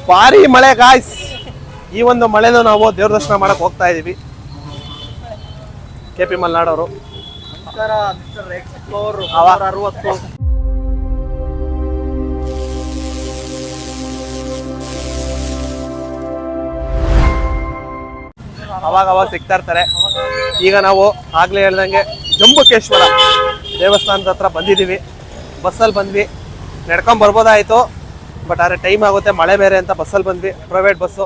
ಭಾರಿ ಮಳೆ ಗಾಯ್ಸ್. ಈ ಒಂದು ಮಳೆನೂ ನಾವು ದೇವ್ರ ದರ್ಶನ ಮಾಡಕ್ ಹೋಗ್ತಾ ಇದೀವಿ. KP ಮಲ್ನಾಡವರು ಅವಾಗ ಸಿಗ್ತಾ ಇರ್ತಾರೆ. ಈಗ ನಾವು ಆಗ್ಲೇ ಹೇಳ್ದಂಗೆ ಜಂಬುಕೇಶ್ವರ ದೇವಸ್ಥಾನದ ಹತ್ರ ಬಂದಿದ್ದೀವಿ. ಬಸ್ಸಲ್ಲಿ ಬಂದ್ವಿ, ನಡ್ಕೊಂಡ್ ಬರ್ಬೋದಾಯ್ತು, ಬಟ್ ಆದರೆ ಟೈಮ್ ಆಗುತ್ತೆ, ಮಳೆ ಬೇರೆ ಅಂತ ಬಸ್ಸಲ್ಲಿ ಬಂದ್ವಿ. Private bus.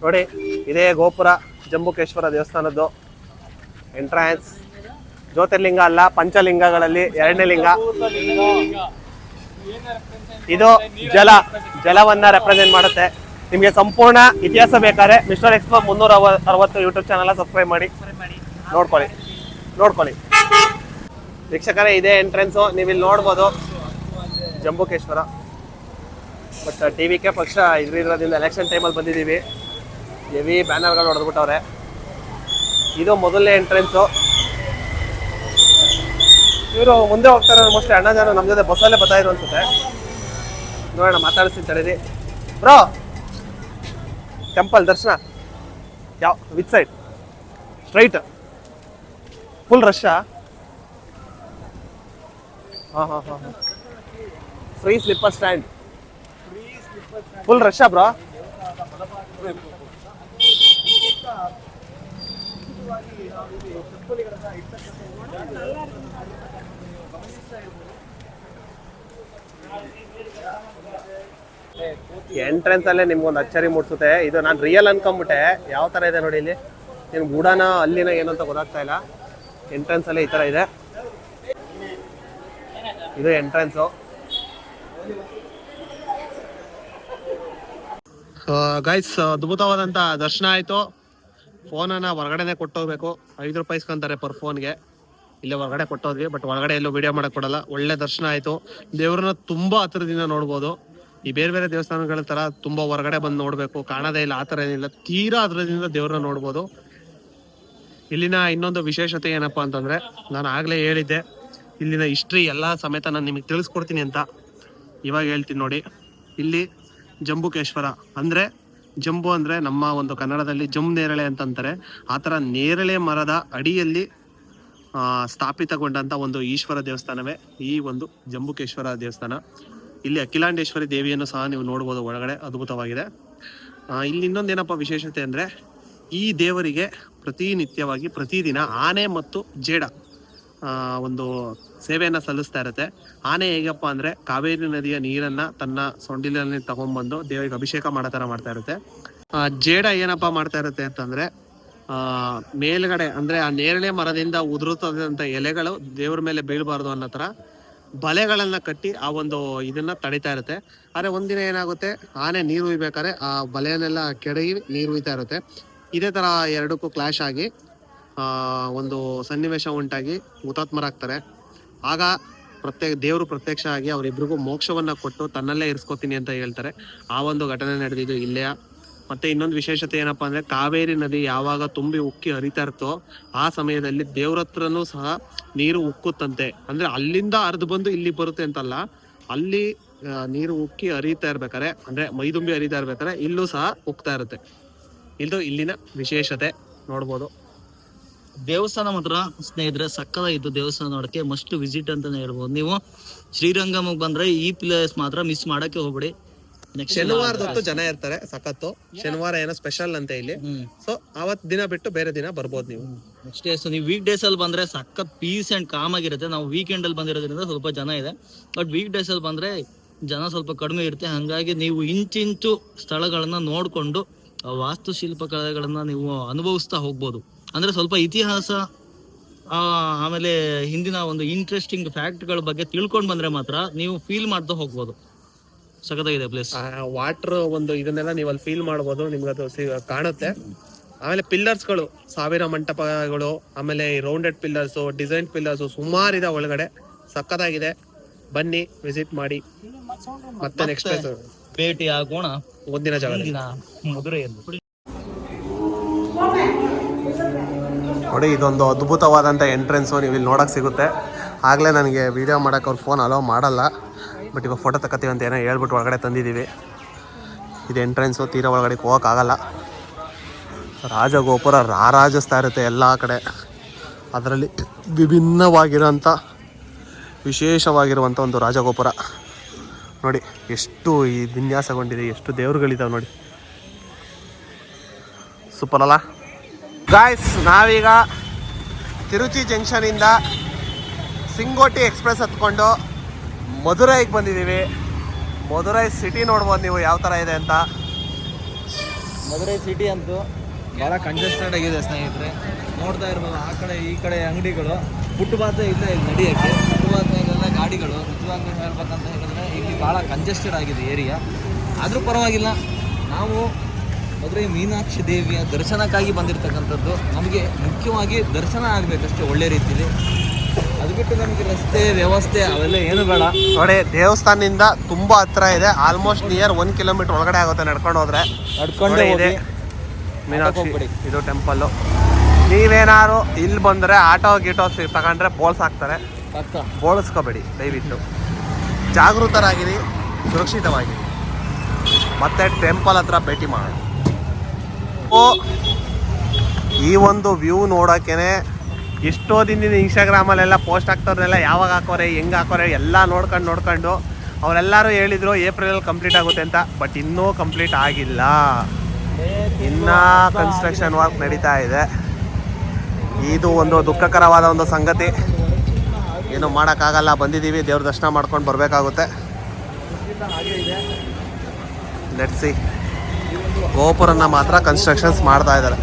ನೋಡಿ, ಇದೇ ಗೋಪುರ ಜಂಬುಕೇಶ್ವರ ದೇವಸ್ಥಾನದ್ದು ಎಂಟ್ರೆನ್ಸ್. ಜ್ಯೋತಿರ್ಲಿಂಗ ಅಲ್ಲ, ಪಂಚಲಿಂಗಗಳಲ್ಲಿ 2ನೇ ಲಿಂಗ ಇದು. ಜಲವನ್ನ ರೆಪ್ರೆಸೆಂಟ್ ಮಾಡುತ್ತೆ. ನಿಮಗೆ ಸಂಪೂರ್ಣ ಇತಿಹಾಸ ಬೇಕಾದ್ರೆ mister explore 360 YouTube channel subscribe ಮಾಡಿ ನೋಡ್ಕೊಳ್ಳಿ ವೀಕ್ಷಕರೇ. ಇದೇ ಎಂಟ್ರೆನ್ಸು, ನೀವು ಇಲ್ಲಿ ನೋಡ್ಬೋದು ಜಂಬುಕೇಶ್ವರ. ಬಟ್ TVK ಪಕ್ಷ ಇರೋದ್ರಿಂದ ಎಲೆಕ್ಷನ್ ಟೈಮಲ್ಲಿ ಬಂದಿದ್ದೀವಿ. ಹೆವಿ ಬ್ಯಾನರ್ಗಳು ಹೊಡೆದ್ಬಿಟ್ಟವ್ರೆ. ಇದು ಮೊದಲನೇ ಎಂಟ್ರೆನ್ಸು. ಇವರು ಮುಂದೆ ಹೋಗ್ತಾರೆ ಮೋಸ್ಟ್ಲಿ. ಅಣ್ಣ ಜನ ನಮ್ಮ ಜೊತೆ ಬಸ್ಸಲ್ಲೇ ಬರ್ತಾಯಿದ್ರು ಅನ್ಸುತ್ತೆ. ನೋಡೋಣ, ಮಾತಾಡಿಸ್ತೀನಿ ತಡೀರಿ. ಬ್ರೋ, ಟೆಂಪಲ್ ದರ್ಶನ ಯಾವ ವಿಚ್ ಸೈಡ್? ಸ್ಟ್ರೈಟ್. ಫುಲ್ ರಶ್ಶಾ? ಹಾಂ. Free slipper stand. ಫುಲ್ ರಶ್ಶಾ ಬ್ರೋ? ಎಂಟ್ರೆನ್ಸ್ ಅಲ್ಲೇ ನಿಮ್ಗೊಂದು ಅಚ್ಚರಿ ಮೂಡಿಸುತ್ತೆ. ಇದು ನಾನು ರಿಯಲ್ ಅನ್ಕೊಂಬಿಟ್ಟೆ. ಯಾವ ತರ ಇದೆ ನೋಡಿ ಇಲ್ಲಿ. ನಿಮ್ಗೆ ಗೂಡಾನ ಅಲ್ಲಿನ ಏನು ಅಂತ ಗೊತ್ತಾಗ್ತಾ ಇಲ್ಲ. ಎಂಟ್ರೆನ್ಸ್ ಅಲ್ಲೇ ಈ ತರ ಇದೆ. ಇದು ಎಂಟ್ರೆನ್ಸು. ಗೈಸ್, ಅದ್ಭುತವಾದಂಥ ದರ್ಶನ ಆಯಿತು. ಫೋನನ್ನು ಹೊರಗಡೆನೆ ಕೊಟ್ಟೋಗ್ಬೇಕು. 5 ರೂಪಾಯಿ ಇಸ್ಕೊಂತಾರೆ ಪರ್ ಫೋನ್ಗೆ. ಇಲ್ಲೇ ಹೊರಗಡೆ ಕೊಟ್ಟೋದ್ವಿ, ಬಟ್ ಹೊರಗಡೆ ಎಲ್ಲೂ ವಿಡಿಯೋ ಮಾಡಕ್ಕೆ ಕೊಡಲ್ಲ. ಒಳ್ಳೆ ದರ್ಶನ ಆಯಿತು. ದೇವ್ರನ್ನ ತುಂಬ ಹತ್ರದಿಂದ ನೋಡ್ಬೋದು. ಈ ಬೇರೆ ಬೇರೆ ದೇವಸ್ಥಾನಗಳ ಥರ ತುಂಬ ಹೊರಗಡೆ ಬಂದು ನೋಡಬೇಕು ಕಾಣೋದೇ ಇಲ್ಲ, ಆ ಥರ ಏನಿಲ್ಲ. ತೀರಾ ಹತ್ರದಿಂದ ದೇವ್ರನ್ನ ನೋಡ್ಬೋದು. ಇಲ್ಲಿನ ಇನ್ನೊಂದು ವಿಶೇಷತೆ ಏನಪ್ಪ ಅಂತಂದರೆ, ನಾನು ಆಗಲೇ ಹೇಳಿದ್ದೆ ಇಲ್ಲಿನ ಹಿಸ್ಟ್ರಿ ಎಲ್ಲ ಸಮೇತ ನಾನು ನಿಮಗೆ ತಿಳಿಸ್ಕೊಡ್ತೀನಿ ಅಂತ. ಇವಾಗ ಹೇಳ್ತೀನಿ ನೋಡಿ. ಇಲ್ಲಿ ಜಂಬುಕೇಶ್ವರ ಅಂದರೆ, ಜಂಬು ಅಂದರೆ ನಮ್ಮ ಒಂದು ಕನ್ನಡದಲ್ಲಿ ನೇರಳೆ ಅಂತಂತಾರೆ. ಆ ಥರ ನೇರಳೆ ಮರದ ಅಡಿಯಲ್ಲಿ ಸ್ಥಾಪಿತಗೊಂಡಂಥ ಒಂದು ಈಶ್ವರ ದೇವಸ್ಥಾನವೇ ಈ ಒಂದು ಜಂಬುಕೇಶ್ವರ ದೇವಸ್ಥಾನ. ಇಲ್ಲಿ ಅಖಿಲಾಂಡೇಶ್ವರಿ ದೇವಿಯನ್ನು ಸಹ ನೀವು ನೋಡ್ಬೋದು ಒಳಗಡೆ. ಅದ್ಭುತವಾಗಿದೆ. ಇಲ್ಲಿ ಇನ್ನೊಂದೇನಪ್ಪ ವಿಶೇಷತೆ ಅಂದರೆ, ಈ ದೇವರಿಗೆ ಪ್ರತಿನಿತ್ಯವಾಗಿ ಪ್ರತಿದಿನ ಆನೆ ಮತ್ತು ಜೇಡ ಒಂದು ಸೇವೆಯನ್ನು ಸಲ್ಲಿಸ್ತಾ ಇರುತ್ತೆ. ಆನೆ ಹೇಗಪ್ಪ ಅಂದರೆ, ಕಾವೇರಿ ನದಿಯ ನೀರನ್ನು ತನ್ನ ಸೊಂಡಿಲಲ್ಲಿ ತಗೊಂಡ್ಬಂದು ದೇವರಿಗೆ ಅಭಿಷೇಕ ಮಾಡೋ ಥರ ಮಾಡ್ತಾ ಇರುತ್ತೆ. ಜೇಡ ಏನಪ್ಪ ಮಾಡ್ತಾ ಇರುತ್ತೆ ಅಂತಂದರೆ, ಮೇಲ್ಗಡೆ ಅಂದರೆ ಆ ನೇರಳೆ ಮರದಿಂದ ಉದುರುತ್ತದಂಥ ಎಲೆಗಳು ದೇವ್ರ ಮೇಲೆ ಬೀಳಬಾರ್ದು ಅನ್ನೋ ಥರ ಬಲೆಗಳನ್ನು ಕಟ್ಟಿ ಆ ಒಂದು ಇದನ್ನ ತಡಿತಾ ಇರುತ್ತೆ. ಆದರೆ ಒಂದಿನ ಏನಾಗುತ್ತೆ, ಆನೆ ನೀರು ಉಯ್ಬೇಕಾದ್ರೆ ಆ ಬಲೆಯನ್ನೆಲ್ಲ ಕೆಡಗಿ ನೀರು ಉಯ್ತಾ ಇರುತ್ತೆ. ಇದೇ ಥರ ಎರಡಕ್ಕೂ ಕ್ಲಾಶ್ ಆಗಿ ಒಂದು ಸನ್ನಿವೇಶ ಉಂಟಾಗಿ ಹುತಾತ್ಮರಾಗ್ತಾರೆ. ಆಗ ದೇವರು ಪ್ರತ್ಯಕ್ಷ ಆಗಿ ಅವರಿಬ್ರಿಗೂ ಮೋಕ್ಷವನ್ನು ಕೊಟ್ಟು ತನ್ನಲ್ಲೇ ಇರಿಸ್ಕೊತೀನಿ ಅಂತ ಹೇಳ್ತಾರೆ. ಆ ಒಂದು ಘಟನೆ ನಡೆದಿದ್ದು ಇಲ್ಲೇ. ಮತ್ತೆ ಇನ್ನೊಂದು ವಿಶೇಷತೆ ಏನಪ್ಪ ಅಂದರೆ, ಕಾವೇರಿ ನದಿ ಯಾವಾಗ ತುಂಬಿ ಉಕ್ಕಿ ಹರಿತಾ ಇರ್ತೋ ಆ ಸಮಯದಲ್ಲಿ ದೇವ್ರ ಹತ್ರನೂ ಸಹ ನೀರು ಉಕ್ಕುತ್ತಂತೆ. ಅಂದರೆ ಅಲ್ಲಿಂದ ಹರಿದು ಬಂದು ಇಲ್ಲಿ ಬರುತ್ತೆ ಅಂತಲ್ಲ, ಅಲ್ಲಿ ನೀರು ಉಕ್ಕಿ ಹರಿತಾ ಇರ್ಬೇಕಾರೆ, ಅಂದರೆ ಮೈದುಂಬಿ ಹರಿತಾ ಇರ್ಬೇಕಾರೆ ಇಲ್ಲೂ ಸಹ ಉಕ್ತಾ ಇರುತ್ತೆ. ಇದು ಇಲ್ಲಿನ ವಿಶೇಷತೆ. ನೋಡ್ಬೋದು. ದೇವಸ್ಥಾನ ಮಾತ್ರ ಸ್ನೇಹಿತರೆ ಸಕ್ಕದಾಗಿತ್ತು. ದೇವಸ್ಥಾನ ನೋಡಕ್ಕೆ ಮಸ್ಟ್ ವಿಸಿಟ್ ಅಂತಾನೆ ಹೇಳ್ಬೋದು. ನೀವು ಶ್ರೀರಂಗಮಕ್ಕೆ ಬಂದ್ರೆ ಈ ಪ್ಲೇಸ್ ಮಾತ್ರ ಮಿಸ್ ಮಾಡಕ್ಕೆ ಹೋಗ್ಬೇಡಿ. ಶನಿವಾರದೊತ್ತು ಜನ ಇರ್ತಾರೆ ಸಖತ್ತು. ಶನಿವಾರ ಏನೋ ಸ್ಪೆಷಲ್ ಅಂತ ಇಲ್ಲಿ. ಸೊ ಅವತ್ ದಿನ ಬಿಟ್ಟು ಬೇರೆ ದಿನ ಬರ್ಬೋದು ನೀವು. ನೆಕ್ಸ್ಟ್ ಡೇಸ್ ನೀವು ವೀಕ್ ಡೇಸ್ ಅಲ್ಲಿ ಬಂದ್ರೆ ಸಖತ್ ಪೀಸ್ ಅಂಡ್ ಕಾಮ್ ಆಗಿರುತ್ತೆ. ನಾವು ವೀಕೆಂಡ್ ಅಲ್ಲಿ ಬಂದಿರೋದ್ರಿಂದ ಸ್ವಲ್ಪ ಜನ ಇದೆ, ಬಟ್ ವೀಕ್ ಡೇಸ್ ಅಲ್ಲಿ ಬಂದ್ರೆ ಜನ ಸ್ವಲ್ಪ ಕಡಿಮೆ ಇರುತ್ತೆ. ಹಂಗಾಗಿ ನೀವು ಇಂಚಿಂಚು ಸ್ಥಳಗಳನ್ನ ನೋಡ್ಕೊಂಡು ವಾಸ್ತುಶಿಲ್ಪ ಕಲೆಗಳನ್ನ ನೀವು ಅನುಭವಿಸ್ತಾ ಹೋಗ್ಬೋದು. ಅಂದ್ರೆ ಸ್ವಲ್ಪ ಇತಿಹಾಸ ಆಮೇಲೆ ಹಿಂದಿನ ಒಂದು ಇಂಟ್ರೆಸ್ಟಿಂಗ್ ಫ್ಯಾಕ್ಟ್ಗಳ ಬಗ್ಗೆ ತಿಳ್ಕೊಂಡ್ ಬಂದ್ರೆ ಮಾತ್ರ ನೀವು ಫೀಲ್ ಮಾಡ್ತಾ ಹೋಗ್ಬೋದು. ಸಖತ್ತಾಗಿದೆ ಪ್ಲೇಸ್. ವಾಟರ್ ಒಂದು ಇದನ್ನೆಲ್ಲ ನೀವು ಅಲ್ಲಿ ಫೀಲ್ ಮಾಡ್ಬೋದು. ನಿಮ್ಗೆ ಅದು ಕಾಣುತ್ತೆ. ಆಮೇಲೆ ಪಿಲ್ಲರ್ಸ್ಗಳು 1000 ಮಂಟಪಗಳು, ಆಮೇಲೆ ರೌಂಡೆಡ್ ಪಿಲ್ಲರ್ಸ್, ಡಿಸೈನ್ ಪಿಲ್ಲರ್ಸ್ ಸುಮಾರಿದೆ ಒಳಗಡೆ. ಸಖತ್ತಾಗಿದೆ. ಬನ್ನಿ, ವಿಸಿಟ್ ಮಾಡಿ. ಮತ್ತೆ ನೆಕ್ಸ್ಟ್ ಪ್ಲೇಸ್ ಭೇಟಿ ಆಗೋಣ ಒಂದಿನ ಜಾಗ ಮಧುರೆಯಲ್ಲಿ. ನೋಡಿ, ಇದೊಂದು ಅದ್ಭುತವಾದಂಥ ಎಂಟ್ರೆನ್ಸು ನೀವು ಇಲ್ಲಿ ನೋಡೋಕೆ ಸಿಗುತ್ತೆ. ಆಗಲೇ ನನಗೆ ವೀಡಿಯೋ ಮಾಡೋಕೆ ಅವ್ರು ಫೋನ್ ಅಲೋ ಮಾಡಲ್ಲ, ಬಟ್ ಇವಾಗ ಫೋಟೋ ತಗೋತೀವಿ ಅಂತ ಏನೋ ಹೇಳ್ಬಿಟ್ಟು ಒಳಗಡೆ ತಂದಿದ್ದೀವಿ. ಇದು ಎಂಟ್ರೆನ್ಸು. ತೀರಾ ಒಳಗಡೆ ಹೋಗೋಕ್ಕಾಗಲ್ಲ. ರಾಜಗೋಪುರ ರಾರಾಜಿಸ್ತಾ ಇರುತ್ತೆ ಎಲ್ಲ ಕಡೆ. ಅದರಲ್ಲಿ ವಿಭಿನ್ನವಾಗಿರೋಂಥ ವಿಶೇಷವಾಗಿರುವಂಥ ಒಂದು ರಾಜಗೋಪುರ ನೋಡಿ. ಎಷ್ಟು ಈ ವಿನ್ಯಾಸಗೊಂಡಿದೆ, ಎಷ್ಟು ದೇವ್ರುಗಳಿದ್ದಾವೆ ನೋಡಿ. ಸೂಪರ್ ಅಲ್ಲ ಗಾಯ್ಸ್? ನಾವೀಗ ತಿರುಚಿ ಜಂಕ್ಷನಿಂದ ಸಿಂಗೋಟಿ ಎಕ್ಸ್ಪ್ರೆಸ್ ಹತ್ಕೊಂಡು ಮಧುರೈಗೆ ಬಂದಿದ್ದೀವಿ. ಮಧುರೈ ಸಿಟಿ ನೋಡ್ಬೋದು ನೀವು ಯಾವ ಥರ ಇದೆ ಅಂತ. ಮಧುರೈ ಸಿಟಿ ಅಂತೂ ಭಾಳ ಕಂಜೆಸ್ಟೆಡ್ ಆಗಿದೆ ಸ್ನೇಹಿತರೆ. ನೋಡ್ತಾ ಇರ್ಬೋದು ಆ ಕಡೆ ಈ ಕಡೆ ಅಂಗಡಿಗಳು, ಫುಟ್ಪಾತ್ ಇಲ್ಲ ಇಲ್ಲಿ ನಡೆಯೋಕ್ಕೆ. ಫುಟ್ಪಾತ್ ಮೇಲೆಲ್ಲ ಗಾಡಿಗಳು. ನಿಜವಾಗ್ಲೂ ಹೇಳ್ಬೇಕಂತ ಹೇಳಿದ್ರೆ ಇಲ್ಲಿ ಭಾಳ ಕಂಜೆಸ್ಟೆಡ್ ಆಗಿದೆ ಏರಿಯಾ. ಆದರೂ ಪರವಾಗಿಲ್ಲ, ನಾವು ಮಧುರೈ ಮೀನಾಕ್ಷಿ ದೇವಿಯ ದರ್ಶನಕ್ಕಾಗಿ ಬಂದಿರತಕ್ಕಂಥದ್ದು. ನಮಗೆ ಮುಖ್ಯವಾಗಿ ದರ್ಶನ ಆಗಬೇಕಷ್ಟೇ ಒಳ್ಳೆ ರೀತಿಯಲ್ಲಿ. ಅದು ಬಿಟ್ಟು ನಮಗೆ ರಸ್ತೆ ವ್ಯವಸ್ಥೆ ಅವೆಲ್ಲ ಏನು ಬೇಡ. ನೋಡಿ, ದೇವಸ್ಥಾನದಿಂದ ತುಂಬ ಹತ್ರ ಇದೆ. ಆಲ್ಮೋಸ್ಟ್ ನಿಯರ್ 1 ಕಿಲೋಮೀಟರ್ ಒಳಗಡೆ ಆಗುತ್ತೆ ನಡ್ಕೊಂಡು ಹೋದ್ರೆ. ನಡ್ಕೊಂಡೇ ಇದೆ ಮೀನಾಕ್ಷಿ ಇದು ಟೆಂಪಲ್ಲು. ನೀವೇನಾದ್ರು ಇಲ್ಲಿ ಬಂದರೆ ಆಟೋ ಗೀಟೋ ತಗೊಂಡ್ರೆ ಬೋಲ್ಸ್ ಹಾಕ್ತಾರೆ. ಬೋಳಿಸ್ಕೋಬೇಡಿ ದಯವಿಟ್ಟು. ಜಾಗೃತರಾಗಿರಿ, ಸುರಕ್ಷಿತವಾಗಿರಿ, ಮತ್ತೆ ಟೆಂಪಲ್ ಹತ್ರ ಭೇಟಿ ಮಾಡೋಣ. ಈ ಒಂದು ವ್ಯೂ ನೋಡೋಕ್ಕೇ ಎಷ್ಟೋ ದಿನದಿಂದ ಇನ್ಸ್ಟಾಗ್ರಾಮಲ್ಲೆಲ್ಲ ಪೋಸ್ಟ್ ಹಾಕ್ತವ್ರನ್ನೆಲ್ಲ ಯಾವಾಗ ಹಾಕೋರೆ, ಹೆಂಗೆ ಹಾಕೋರೆ ಎಲ್ಲ ನೋಡ್ಕೊಂಡು ಅವರೆಲ್ಲರೂ ಹೇಳಿದರು ಏಪ್ರಿಲಲ್ಲಿ ಕಂಪ್ಲೀಟ್ ಆಗುತ್ತೆ ಅಂತ. ಬಟ್ ಇನ್ನೂ ಕಂಪ್ಲೀಟ್ ಆಗಿಲ್ಲ. ಇನ್ನೂ ಕನ್ಸ್ಟ್ರಕ್ಷನ್ ವರ್ಕ್ ನಡೀತಾ ಇದೆ. ಇದು ಒಂದು ದುಃಖಕರವಾದ ಒಂದು ಸಂಗತಿ. ಏನು ಮಾಡೋಕ್ಕಾಗಲ್ಲ. ಬಂದಿದ್ದೀವಿ, ದೇವ್ರ ದರ್ಶನ ಮಾಡ್ಕೊಂಡು ಬರಬೇಕಾಗುತ್ತೆ. Let's see. ಗೋಪುರನ ಮಾತ್ರ ಕನ್ಸ್ಟ್ರಕ್ಷನ್ಸ್ ಮಾಡ್ತಾ ಇದ್ದಾರೆ.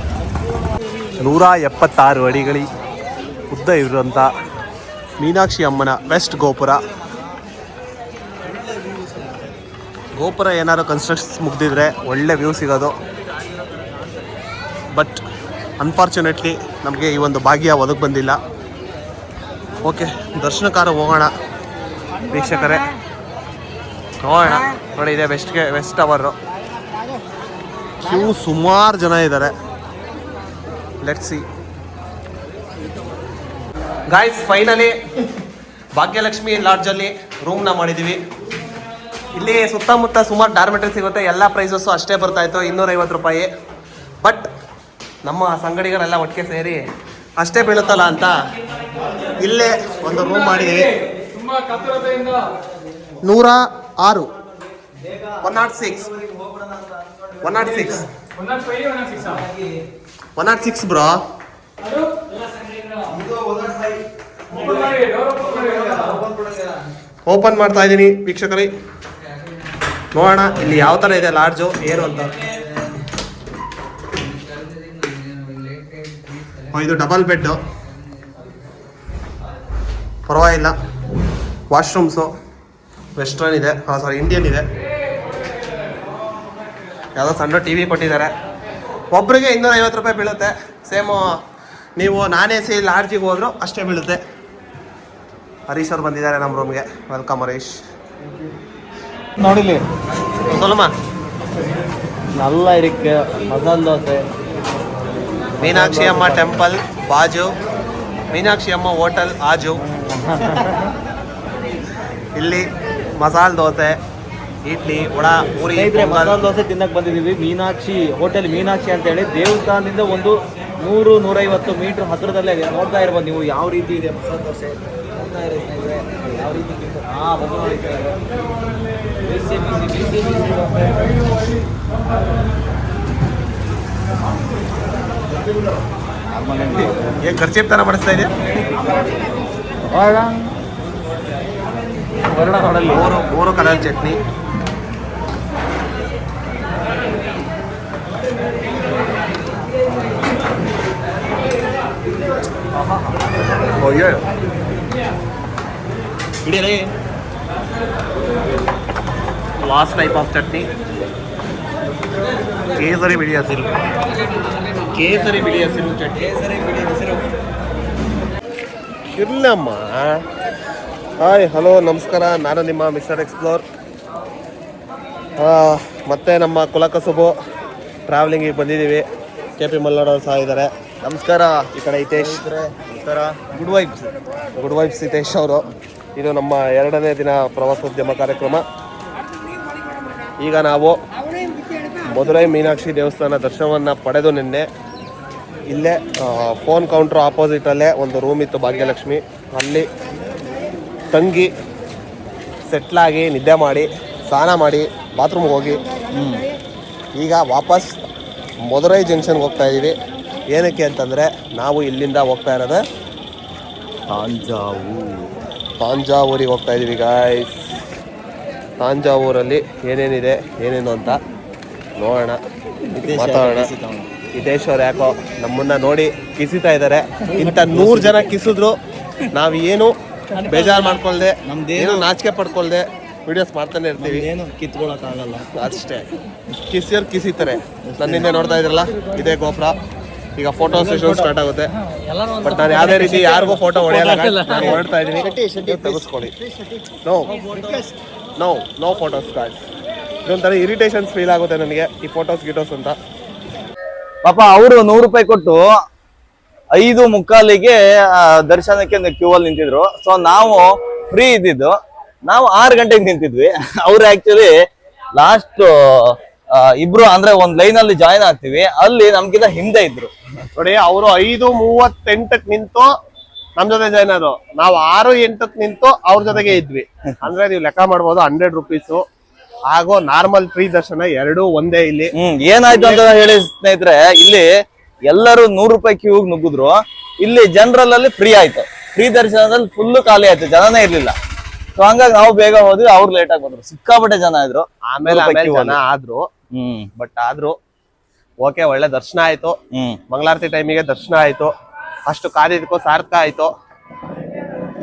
176 ಅಡಿಗಳಿ ಉದ್ದ ಇರುವಂಥ ಮೀನಾಕ್ಷಿ ಅಮ್ಮನ ವೆಸ್ಟ್ ಗೋಪುರ. ಗೋಪುರ ಏನಾದ್ರು ಕನ್ಸ್ಟ್ರಕ್ಷನ್ಸ್ ಮುಗ್ದಿದ್ರೆ ಒಳ್ಳೆ ವ್ಯೂ ಸಿಗೋದು. ಬಟ್ ಅನ್ಫಾರ್ಚುನೇಟ್ಲಿ ನಮಗೆ ಈ ಒಂದು ಭಾಗ್ಯ ಒದಗಿ ಬಂದಿಲ್ಲ. ಓಕೆ, ದರ್ಶನಕಾರ ಹೋಗೋಣ ವೀಕ್ಷಕರೇ, ಹೋಗೋಣ. ನೋಡಿ, ಇದೆ ವೆಸ್ಟ್ ಟವರು. ಕ್ಯೂ ಸುಮಾರು ಜನ ಇದ್ದಾರೆ. Let's see guys. Finally Bhagyalakshmi ಲಾಡ್ಜಲ್ಲಿ ರೂಮ್ನ ಮಾಡಿದ್ದೀವಿ. ಇಲ್ಲಿ ಸುತ್ತಮುತ್ತ ಸುಮಾರು ಡಾರ್ಮೆಟ್ರಿ ಸಿಗುತ್ತೆ. ಎಲ್ಲ ಪ್ರೈಸಸ್ಸು ಅಷ್ಟೇ ಬರ್ತಾಯಿತ್ತು, 250 ರೂಪಾಯಿ. ಬಟ್ ನಮ್ಮ ಸಂಗಡಿಗರೆಲ್ಲ ಒಟ್ಟಿಗೆ ಸೇರಿ ಅಷ್ಟೇ ಬೀಳುತ್ತಲ್ಲ ಅಂತ ಇಲ್ಲೇ ಒಂದು ರೂಮ್ ಮಾಡಿದ್ದೀವಿ. 106 106 ಬ್ರೋ. ಓಪನ್ ಮಾಡ್ತಾ ಇದ್ದೀನಿ ವೀಕ್ಷಕರೇ, ನೋಡೋಣ ಇಲ್ಲಿ ಯಾವ ಥರ ಇದೆ ಲಾಡ್ಜು ಏನು ಅಂತ. ಇದು ಡಬಲ್ ಬೆಡ್ಡು, ಪರವಾಗಿಲ್ಲ. ವಾಶ್ರೂಮ್ಸು ವೆಸ್ಟರ್ನ್ ಇದೆ, ಸಾರಿ ಇಂಡಿಯನ್ ಇದೆ. ಯಾವುದೋ ಸಣ್ಣ ಟಿ ವಿ ಕೊಟ್ಟಿದ್ದಾರೆ. ಒಬ್ಬರಿಗೆ 250 ರೂಪಾಯಿ ಬೀಳುತ್ತೆ. ಸೇಮು ನೀವು ನಾನ್ AC ಲಾಡ್ಜಿಗೆ ಹೋದ್ರು ಅಷ್ಟೇ ಬೀಳುತ್ತೆ. ಹರೀಶ್ ಅವ್ರು ಬಂದಿದ್ದಾರೆ ನಮ್ಮ ರೂಮ್ಗೆ. ವೆಲ್ಕಮ್ ಹರೀಶ್. ನೋಡಿಲಿ ಸೊಲ್ಲಮ್ಮ. ನಲ್ಲ ಇರಿಕೆ ಮಸಾಲೆ ದೋಸೆ. ಮೀನಾಕ್ಷಿ ಅಮ್ಮ ಟೆಂಪಲ್ ಬಾಜು, ಮೀನಾಕ್ಷಿ ಅಮ್ಮ ಹೋಟೆಲ್ ಆಜು. ಇಲ್ಲಿ ಮಸಾಲೆ ದೋಸೆ, ಇಡ್ಲಿ, ವಡಾ, ಪೂರಿ. ಮಸಾಲೆ ದೋಸೆ ತಿನ್ನಕ್ಕೆ ಬಂದಿದ್ದೀವಿ ಮೀನಾಕ್ಷಿ ಹೋಟೆಲ್. ಮೀನಾಕ್ಷಿ ಅಂತೇಳಿ ದೇವಸ್ಥಾನದಿಂದ ಒಂದು 100-150 ಮೀಟ್ರ್ ಹತ್ತಿರದಲ್ಲೇ ಇದೆ. ನೋಡ್ತಾ ಇರ್ಬೋದು ನೀವು ಯಾವ ರೀತಿ ಇದೆ ಮಸಾಲೆ ದೋಸೆ. ನೋಡ್ತಾ ಇರೋ ಸ್ನೇಹಿತರೆ ಯಾವ ರೀತಿ ಏನು ಖರ್ಚು ಥರ ಮಾಡಿಸ್ತಾ ಇದೆಯಾ? ಮೂರು colour chutney. Last type of chutney. ಕೇಸರಿ ಬಿಳಿ ಹಸಿರು ಚಟ್ನಿ. ಇರ್ಲಮ್ಮ. ಹಾಯ್, ಹಲೋ, ನಮಸ್ಕಾರ. ನಾನು ನಿಮ್ಮ ಮಿಸ್ಟರ್ ಎಕ್ಸ್ಪ್ಲೋರ್. ಮತ್ತೆ ನಮ್ಮ ಕುಲಕಸುಬು ಟ್ರಾವೆಲಿಂಗಿಗೆ ಬಂದಿದ್ದೀವಿ. KP ಮಲ್ನಾಡವ್ರು ಸಹ ಇದ್ದಾರೆ. ನಮಸ್ಕಾರ. ಈ ಕಡೆ ಹಿತೇಶ್. ನಮಸ್ಕಾರ. ಗುಡ್ ವೈಬ್ಸ್ ಹಿತೇಶ್ ಅವರು. ಇದು ನಮ್ಮ 2ನೇ ದಿನ ಪ್ರವಾಸೋದ್ಯಮ ಕಾರ್ಯಕ್ರಮ. ಈಗ ನಾವು ಮಧುರೈ ಮೀನಾಕ್ಷಿ ದೇವಸ್ಥಾನ ದರ್ಶನವನ್ನು ಪಡೆದು ನಿನ್ನೆ ಇಲ್ಲೇ ಫೋನ್ ಕೌಂಟ್ರ್ ಆಪೋಸಿಟಲ್ಲೇ ಒಂದು ರೂಮ್ ಇತ್ತು ಭಾಗ್ಯಲಕ್ಷ್ಮಿ, ಅಲ್ಲಿ ತಂಗಿ ಸೆಟ್ಲಾಗಿ ನಿದ್ದೆ ಮಾಡಿ ಸ್ನಾನ ಮಾಡಿ ಬಾತ್ರೂಮ್ಗೆ ಹೋಗಿ ಈಗ ವಾಪಸ್ ಮಧುರೈ ಜಂಕ್ಷನ್ಗೆ ಹೋಗ್ತಾ ಇದ್ದೀವಿ. ಏನಕ್ಕೆ ಅಂತಂದರೆ ನಾವು ಇಲ್ಲಿಂದ ಹೋಗ್ತಾ ಇರೋದು ತಾಂಜಾವೂರಿಗೆ ಹೋಗ್ತಾ ಇದ್ದೀವಿ ಗಾಯ್ಸ್. ತಾಂಜಾವೂರಲ್ಲಿ ಏನೇನಿದೆ ಏನೇನು ಅಂತ ನೋಡೋಣ, ಮಾತಾಡೋಣ. ಹಿತೇಶ್ ಅವ್ರು ಯಾಕೋ ನಮ್ಮನ್ನ ನೋಡಿ ಕಿಸಿತಾ ಇದ್ದಾರೆ. ಇಂಥ 100 ಜನ ಕಿಸಿದ್ರು ನಾವು ಏನು ಬೇಜಾರು ಮಾಡ್ಕೊಳ್ದೆ, ಏನು ನಾಚಿಕೆ ಪಡ್ಕೊಳ್ದೆ ವಿಡಿಯೋಸ್ ಮಾಡ್ತಾನೆ ಇರ್ತೀವಿ. ಏನು ಕಿತ್ಕೊಳಕ್ಕಾಗಲ್ಲ ಅಷ್ಟೇ. ಕಿಸಿಯವ್ರು ಕಿಸಿತಾರೆ. ನನ್ನಿಂದ ನೋಡ್ತಾ ಇದ್ರಲ್ಲ, ಇದೇ ಗೋಪುರ. ಈಗ ಫೋಟೋ ಸೆಷನ್ ಸ್ಟಾರ್ಟ್ ಆಗುತ್ತೆ. ಬಟ್ ನಾನು ಯಾವುದೇ ರೀತಿ ಯಾರಿಗೂ ಫೋಟೋ ಹೊಡೆಯಲ್ಲ. ನಾನು ಹೊರಡ್ತಾ ಇದ್ದೀನಿ, ತೆಗೆಸ್ಕೊಳ್ಳಿ. No photos guys. ಇದೊಂಥರ ಇರಿಟೇಷನ್ಸ್ ಫೀಲ್ ಆಗುತ್ತೆ ನನಗೆ ಈ ಫೋಟೋಸ್ ಗಿಟೋಸ್ ಅಂತ. ಪಾಪ ಅವರು 100 ರೂಪಾಯಿ ಕೊಟ್ಟು 5:45ಗೆ ದರ್ಶನಕ್ಕೆ ಕ್ಯೂ ಅಲ್ಲಿ ನಿಂತಿದ್ರು. ಸೊ ನಾವು ಫ್ರೀ ಇದ್ದಿದ್ದು, ನಾವು 6 ಗಂಟೆಗೆ ನಿಂತಿದ್ವಿ. ಅವ್ರು ಆಕ್ಚುಲಿ ಲಾಸ್ಟ್ ಇಬ್ರು ಅಂದ್ರೆ ಒಂದ್ ಲೈನ್ ಅಲ್ಲಿ ಜಾಯ್ನ್ ಆಗ್ತೀವಿ, ಅಲ್ಲಿ ನಮ್ಗಿಂತ ಹಿಂದೆ ಇದ್ರು ನೋಡಿ. ಅವರು 5:38ಕ್ಕೆ ನಿಂತು ನಮ್ ಜೊತೆ ಜಾಯ್ನ್ ಆದ್ರು, ನಾವು 6:08ಕ್ಕೆ ನಿಂತು ಅವ್ರ ಜೊತೆಗೆ ಇದ್ವಿ. ಅಂದ್ರೆ ನೀವು ಲೆಕ್ಕ ಮಾಡ್ಬೋದು 100 ರೂಪೀಸು ಹಾಗೂ ನಾರ್ಮಲ್ ಫ್ರೀ ದರ್ಶನ ಎರಡೂ ಒಂದೇ. ಇಲ್ಲಿ ಏನಾಯ್ತು ಅಂತ ಹೇಳಿ ಸ್ನೇಹಿತರೆ, ಇಲ್ಲಿ ಎಲ್ಲರೂ 100 ರೂಪಾಯಿ ಕ್ಯೂ ನುಗ್ಗಿದ್ರು, ಇಲ್ಲಿ ಜನರಲ್ ಅಲ್ಲಿ ಫ್ರೀ ಆಯ್ತು. ಫ್ರೀ ದರ್ಶನದಲ್ಲಿ ಫುಲ್ ಖಾಲಿ ಆಯ್ತು, ಜನನೇ ಇರ್ಲಿಲ್ಲ. ಸೊ ಹಂಗಾಗಿ ನಾವು ಬೇಗ ಹೋದ್ವಿ, ಅವ್ರು ಲೇಟ್ ಆಗಿ ಬಂದ್ರು. ಸಿಕ್ಕಾಪಟ್ಟೆ ಜನ ಇದ್ರು. ಆಮೇಲೆ ಜನ ಆದ್ರು, ಬಟ್ ಆದ್ರೂ ಓಕೆ, ಒಳ್ಳೆ ದರ್ಶನ ಆಯ್ತು. ಮಂಗಳಾರತಿ ಟೈಮಿಗೆ ದರ್ಶನ ಆಯ್ತು. ಅಷ್ಟು ಕಾದಿದ್ದಕ್ಕೂ ಸಾರ್ಥಕ ಆಯ್ತು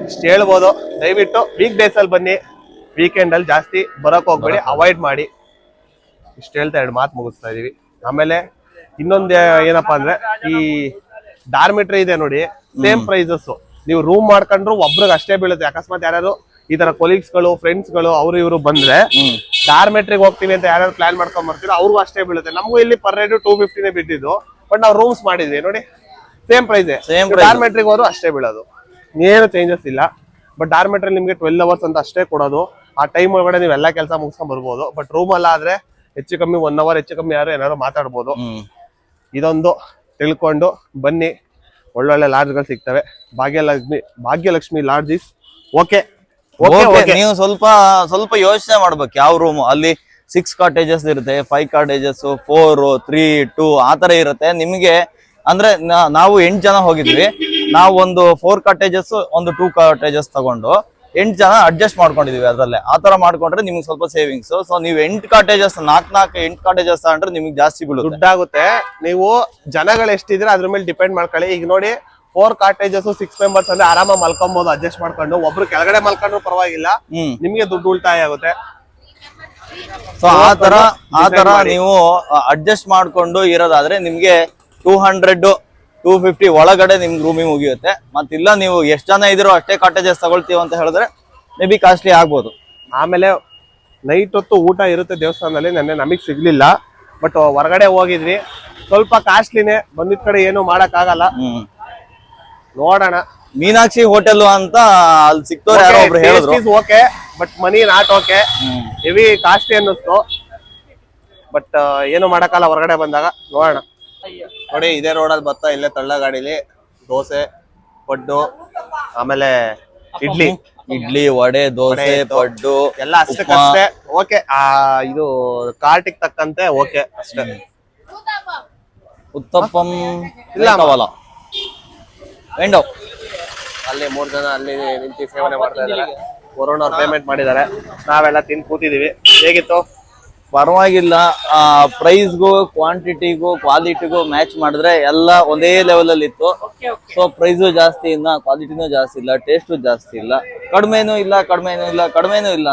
ಇಷ್ಟು ಹೇಳ್ಬೋದು. ದಯವಿಟ್ಟು ವೀಕ್ ಡೇಸ್ ಅಲ್ಲಿ ಬನ್ನಿ, ವೀಕೆಂಡ್ ಅಲ್ಲಿ ಜಾಸ್ತಿ ಬರಕ್ ಹೋಗ್ಬೇಡಿ, ಅವಾಯ್ಡ್ ಮಾಡಿ. ಇಷ್ಟು ಹೇಳ್ತಾ 2 ಮಾತು ಮುಗಿಸ್ತಾ ಇದೀವಿ. ಆಮೇಲೆ ಇನ್ನೊಂದು ಏನಪ್ಪಾ ಅಂದ್ರೆ, ಈ ಡಾರ್ಮಿಟ್ರಿ ಇದೆ ನೋಡಿ, ಸೇಮ್ ಪ್ರೈಸಸ್. ನೀವು ರೂಮ್ ಮಾಡ್ಕೊಂಡ್ರು ಒಬ್ರಿಗೆ ಅಷ್ಟೇ ಬೀಳುತ್ತೆ. ಅಕಸ್ಮಾತ್ ಯಾರು ಈ ತರ ಕೊಲೀಗ್ಸ್ ಗಳು, ಫ್ರೆಂಡ್ಸ್ ಗಳು ಅವರು ಇವರು ಬಂದ್ರೆ ಡಾರ್ಮೆಟ್ರಿಗೆ ಹೋಗ್ತೀವಿ ಅಂತ ಯಾರು ಪ್ಲಾನ್ ಮಾಡ್ಕೊಂಡ್ ಬರ್ತೀರೋ ಅವ್ರಿಗೂ ಅಷ್ಟೇ ಬೀಳುತ್ತೆ. ನಮಗೂ ಇಲ್ಲಿ ಪರ್ ರೇಟ್ 250 ಬಿದ್ದಿದ್ದು, ಬಟ್ ನಾವು ರೂಮ್ಸ್ ಮಾಡಿದ್ವಿ ನೋಡಿ, ಸೇಮ್ ಪ್ರೈಸ್. ಡಾರ್ಮೆಟ್ರಿಗೆ ಹೋದ್ರು ಅಷ್ಟೇ ಬೀಳೋದು, ಏನು ಚೇಂಜಸ್ ಇಲ್ಲ. ಬಟ್ ಡಾರ್ಮೆಟ್ರಿ ನಿಮ್ಗೆ 12 ಅವರ್ಸ್ ಅಂತ ಅಷ್ಟೇ ಕೊಡೋದು. ಆ ಟೈಮ್ ಒಳಗಡೆ ನೀವು ಎಲ್ಲಾ ಕೆಲಸ ಮುಗಿಸ್ಕೊಂಡ್ ಬರ್ಬೋದು. ಬಟ್ ರೂಮ್ ಅಲ್ಲ ಆದ್ರೆ ಹೆಚ್ಚು ಕಮ್ಮಿ 1 ಅವರ್ ಹೆಚ್ಚು ಕಮ್ಮಿ ಏನಾದ್ರು ಮಾತಾಡ್ಬೋದು. ಇದೊಂದು ತಿಳ್ಕೊಂಡು ಬನ್ನಿ, ಒಳ್ಳೊಳ್ಳೆ ಲಾಡ್ಜ್ಗಳು ಸಿಗ್ತವೆ. Bhagyalakshmi lodge is okay. ನೀವು ಸ್ವಲ್ಪ ಯೋಚನೆ ಮಾಡ್ಬೇಕು ಯಾವ ರೂಮ್. ಅಲ್ಲಿ 6 ಕಾಟೇಜಸ್ ಇರುತ್ತೆ, 5 ಕಾಟೇಜಸ್, 4, 3, 2 ಆತರ ಇರುತ್ತೆ. ನಿಮ್ಗೆ ಅಂದ್ರೆ ನಾವು 8 ಜನ ಹೋಗಿದ್ವಿ. ನಾವು ಒಂದು 4 ಕಾಟೇಜಸ್, ಒಂದು 2 ಕಾಟೇಜಸ್ ತಗೊಂಡು 8 ಜನ ಅಡ್ಜಸ್ಟ್ ಮಾಡ್ಕೊಂಡಿದೀವಿ. ಅದ್ರಲ್ಲೇ ಆತರ ಮಾಡ್ಕೊಂಡ್ರೆ ನಿಮ್ಗೆ ಸ್ವಲ್ಪ ಸೇವಿಂಗ್ಸ್. ಸೊ ನೀವು 8 ಕಾಟೇಜಸ್ 8 ಕಾಟೇಜಸ್ ತಗೊಂಡ್ರೆ ನಿಮ್ಗೆ ಜಾಸ್ತಿ ದುಡ್ಡಾಗುತ್ತೆ. ನೀವು ಜನಗಳು ಎಷ್ಟಿದ್ರೆ ಅದ್ರ ಮೇಲೆ ಡಿಪೆಂಡ್ ಮಾಡ್ಕೊಳ್ಳಿ. ಈಗ ನೋಡಿ 4 ಕಾಟೇಜಸ್ 6 ಮೆಂಬರ್ಸ್ ಅಂದ್ರೆ ಆರಾಮಾಗಿ ಮಲ್ಕೊಬಹುದು ಅಡ್ಜಸ್ಟ್ ಮಾಡ್ಕೊಂಡು. ಒಬ್ರು ಕೆಳಗಡೆ ಮಲ್ಕೊಂಡ್ರು ಪರವಾಗಿಲ್ಲ, ನಿಮ್ಗೆ ದುಡ್ಡು ಉಳಿತಾಯ ಆಗುತ್ತೆ. ಸೊ ಆತರ ನೀವು ಅಡ್ಜಸ್ಟ್ ಮಾಡ್ಕೊಂಡು ಇರೋದಾದ್ರೆ ನಿಮ್ಗೆ 200 250 ಒಳಗಡೆ ನಿಮ್ಗೆ ರೂಮಿಗೆ ಮುಗಿಯುತ್ತೆ. ಮತ್ತಿಲ್ಲ ನೀವು ಎಷ್ಟ್ ಜನ ಇದ್ರೂ ಅಷ್ಟೇ ಕಾಟೇಜಸ್ ತಗೊಳ್ತೀವಿ ಅಂತ ಹೇಳಿದ್ರೆ ಮೇ ಬಿ ಕಾಸ್ಟ್ಲಿ ಆಗ್ಬೋದು. ಆಮೇಲೆ ನೈಟ್ ಹೊತ್ತು ಊಟ ಇರುತ್ತೆ ದೇವಸ್ಥಾನದಲ್ಲಿ. ನಮಗ್ ಸಿಗ್ಲಿಲ್ಲ, ಬಟ್ ಹೊರಗಡೆ ಹೋಗಿದ್ವಿ. ಸ್ವಲ್ಪ ಕಾಸ್ಟ್ಲಿನೇ, ಬಂದಿದ್ ಕಡೆ ಏನು ಮಾಡಕ್ ಆಗಲ್ಲ. ನೋಡೋಣ. ಮೀನಾಕ್ಷಿ ಹೋಟೆಲ್ ಅಂತ ಅಲ್ಲಿ ಸಿಕ್ತವ್ರು ಯಾರೋ ಒಬ್ರು ಹೇಳಿದ್ರು. Okay, but money not okay, heavy costly ಅನ್ನಿಸ್ತು. ಬಟ್ ಏನು ಮಾಡಕ್ಕಲ್ಲ ಹೊರಗಡೆ ಬಂದಾಗ. ನೋಡೋಣ. ನೋಡಿ ಇದೇ ರೋಡಲ್ಲಿ ಬರ್ತಾ ಇಲ್ಲೇ ತಳ್ಳ ಗಾಡಿಲಿ ದೋಸೆ, ಪಡ್ಡು, ಆಮೇಲೆ ಇಡ್ಲಿ, ವಡೆ, ದೋಸೆ, ಪಡ್ಡು ಎಲ್ಲ ಅಷ್ಟಕ್ಕಷ್ಟೇ ಓಕೆ. ಇದು ಕಾರ್ಟಿಗೆ ತಕ್ಕಂತೆ ಓಕೆ ಅಷ್ಟೇ. ಉತ್ತಪ್ಪಂ ಇಲ್ಲ ವೆಂಡೋ ಅಲ್ಲಿ 3 ಜನ ಅಲ್ಲಿ ನಿಂತು ಸೇವನೆ ಮಾಡ್ತಾ ಇದ್ದಾರೆ. ಕೊರೋನಾ ಅವ್ರು ಪೇಮೆಂಟ್ ಮಾಡಿದ್ದಾರೆ, ನಾವೆಲ್ಲ ತಿಂದು ಕೂತಿದೀವಿ. ಹೇಗಿತ್ತು? ಪರವಾಗಿಲ್ಲ. ಪ್ರೈಸ್ಗೂ, ಕ್ವಾಂಟಿಟಿಗೂ, ಕ್ವಾಲಿಟಿಗೂ ಮ್ಯಾಚ್ ಮಾಡಿದ್ರೆ ಎಲ್ಲ ಒಂದೇ ಲೆವೆಲ್ ಅಲ್ಲಿ ಇತ್ತು. ಸೊ ಪ್ರೈಸು ಜಾಸ್ತಿ ಇಲ್ಲ, ಕ್ವಾಲಿಟಿನೂ ಜಾಸ್ತಿ ಇಲ್ಲ, ಟೇಸ್ಟು ಜಾಸ್ತಿ ಇಲ್ಲ, ಕಡಿಮೆನೂ ಇಲ್ಲ